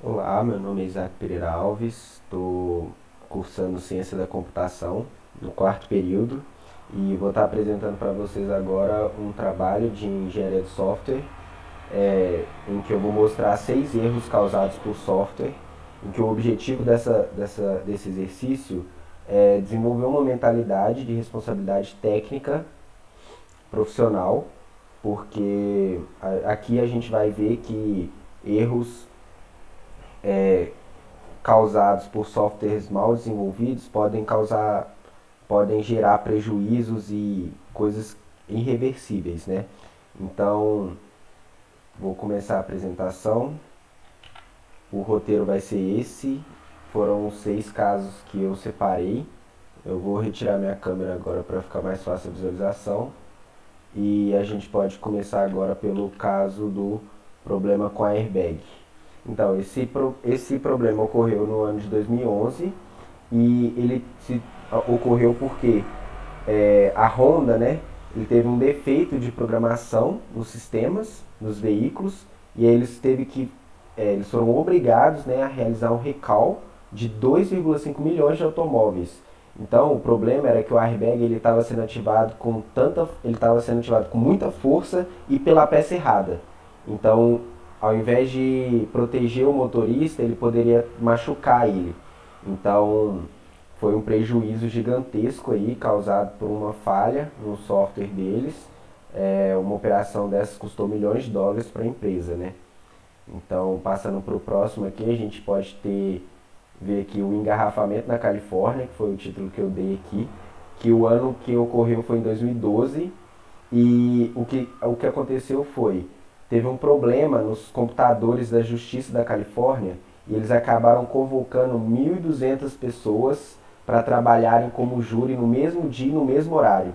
Olá, meu nome é Isaac Pereira Alves, estou cursando Ciência da Computação no quarto período e vou estar apresentando para vocês agora um trabalho de engenharia de software em que eu vou mostrar 6 erros causados por software, em que o objetivo desse exercício é desenvolver uma mentalidade de responsabilidade técnica profissional, porque aqui a gente vai ver que erros causados por softwares mal desenvolvidos podem gerar prejuízos e coisas irreversíveis, né? Então, vou começar a apresentação. O roteiro vai ser esse. Foram 6 casos que eu separei. Eu vou retirar minha câmera agora para ficar mais fácil a visualização. E a gente pode começar agora pelo caso do problema com a airbag. Então, esse problema ocorreu no ano de 2011 e ocorreu porque a Honda, né, ele teve um defeito de programação nos sistemas, nos veículos, e aí eles foram obrigados, né, a realizar um recall de 2,5 milhões de automóveis. Então, o problema era que o airbag ele estava sendo ativado com muita força e pela peça errada. Então, ao invés de proteger o motorista, ele poderia machucar ele. Então, foi um prejuízo gigantesco aí causado por uma falha no software deles. Uma operação dessas custou milhões de dólares para a empresa, né? Então, passando para o próximo aqui, a gente pode ver aqui o engarrafamento na Califórnia, que foi o título que eu dei aqui, que o ano que ocorreu foi em 2012 e o que aconteceu teve um problema nos computadores da Justiça da Califórnia e eles acabaram convocando 1.200 pessoas para trabalharem como júri no mesmo dia e no mesmo horário.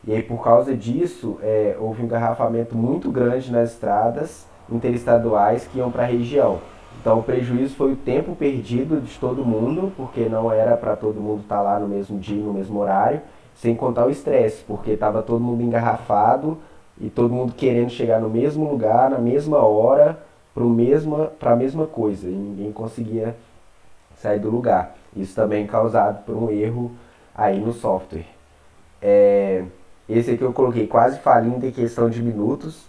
E aí, por causa disso, houve um engarrafamento muito grande nas estradas interestaduais que iam para a região. Então, o prejuízo foi o tempo perdido de todo mundo, porque não era para todo mundo estar lá no mesmo dia, no mesmo horário, sem contar o estresse, porque estava todo mundo engarrafado e todo mundo querendo chegar no mesmo lugar, na mesma hora, para a mesma coisa, e ninguém conseguia sair do lugar. Isso também causado por um erro aí no software. É, Esse aqui eu coloquei quase falindo em questão de minutos.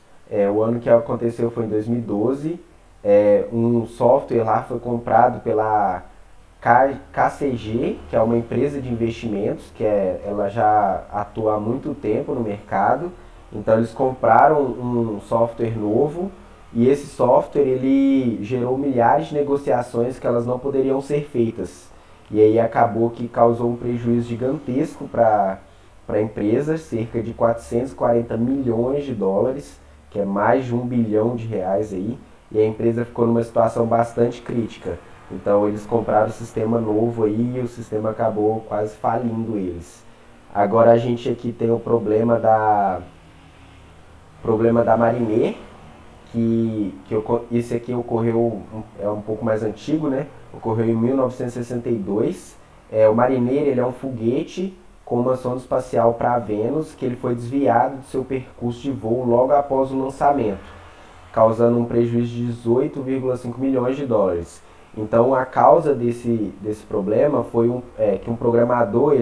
O ano que aconteceu foi em 2012. Um software lá foi comprado pela KCG, que é uma empresa de investimentos, ela já atua há muito tempo no mercado. Então eles compraram um software novo e esse software ele gerou milhares de negociações que elas não poderiam ser feitas. E aí acabou que causou um prejuízo gigantesco para a empresa, cerca de 440 milhões de dólares, que é mais de 1 bilhão de reais aí, e a empresa ficou numa situação bastante crítica. Então eles compraram o sistema novo aí e o sistema acabou quase falindo eles. Agora a gente aqui tem o problema da Mariner, esse aqui ocorreu, é um pouco mais antigo, né? Ocorreu em 1962. O Mariner ele é um foguete com uma sonda espacial para Vênus que ele foi desviado do seu percurso de voo logo após o lançamento, causando um prejuízo de 18,5 milhões de dólares. Então a causa desse problema foi que um programador,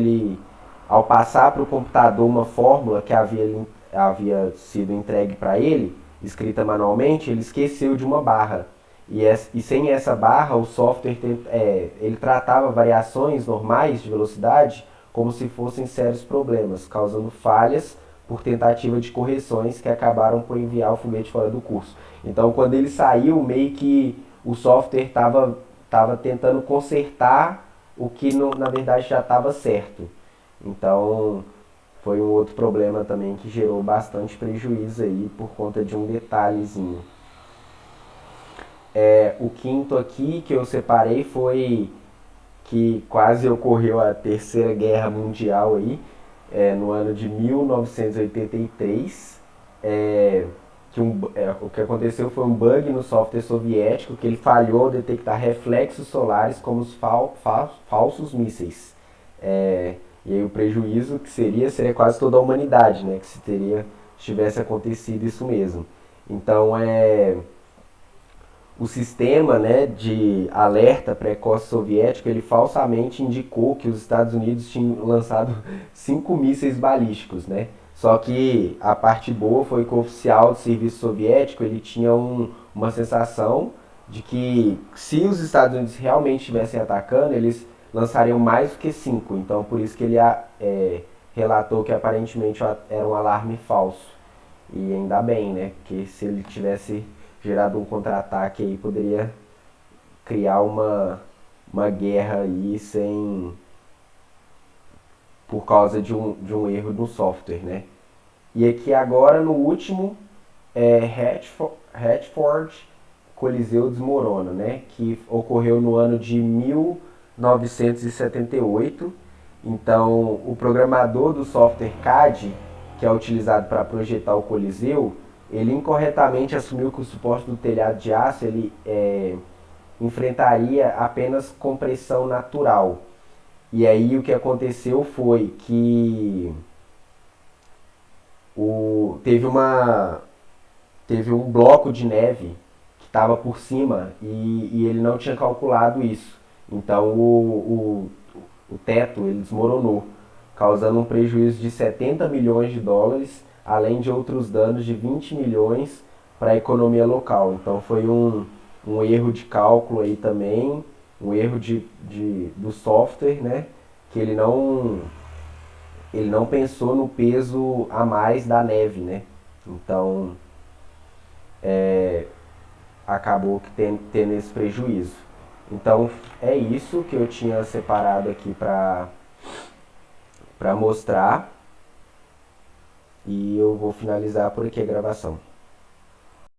ao passar para o computador uma fórmula que havia sido entregue para ele, escrita manualmente, ele esqueceu de uma barra. E sem essa barra, o software ele tratava variações normais de velocidade como se fossem sérios problemas, causando falhas por tentativa de correções que acabaram por enviar o foguete fora do curso. Então, quando ele saiu, meio que o software estava tentando consertar o que na verdade já estava certo. Então, foi um outro problema também que gerou bastante prejuízo aí por conta de um detalhezinho. O quinto aqui que eu separei foi que quase ocorreu a Terceira Guerra Mundial aí, no ano de 1983. O que aconteceu foi um bug no software soviético que ele falhou ao detectar reflexos solares como os falsos mísseis. E aí o prejuízo que seria quase toda a humanidade, né? Que se tivesse acontecido isso mesmo. Então o sistema, né, de alerta precoce soviético, ele falsamente indicou que os Estados Unidos tinham lançado 5 mísseis balísticos, né? Só que a parte boa foi que o oficial do serviço soviético ele tinha uma sensação de que se os Estados Unidos realmente estivessem atacando, eles lançariam mais do que 5. Então, por isso que ele relatou que aparentemente era um alarme falso. E ainda bem, né? Porque se ele tivesse gerado um contra-ataque aí, poderia criar uma guerra aí sem por causa de um erro no software, né? E aqui agora no último Hatchford Coliseu desmorona, né? Que ocorreu no ano de 1978. Então, o programador do software CAD, que é utilizado para projetar o Coliseu, ele incorretamente assumiu que o suporte do telhado de aço ele enfrentaria apenas compressão natural. E aí o que aconteceu foi que teve um bloco de neve que estava por cima e ele não tinha calculado isso. Então o teto ele desmoronou, causando um prejuízo de 70 milhões de dólares, além de outros danos de 20 milhões para a economia local. Então foi um erro de cálculo aí também, um erro do software, né? Que ele não pensou no peso a mais da neve, né? Então acabou que tendo esse prejuízo. Então é isso que eu tinha separado aqui para mostrar e eu vou finalizar por aqui a gravação.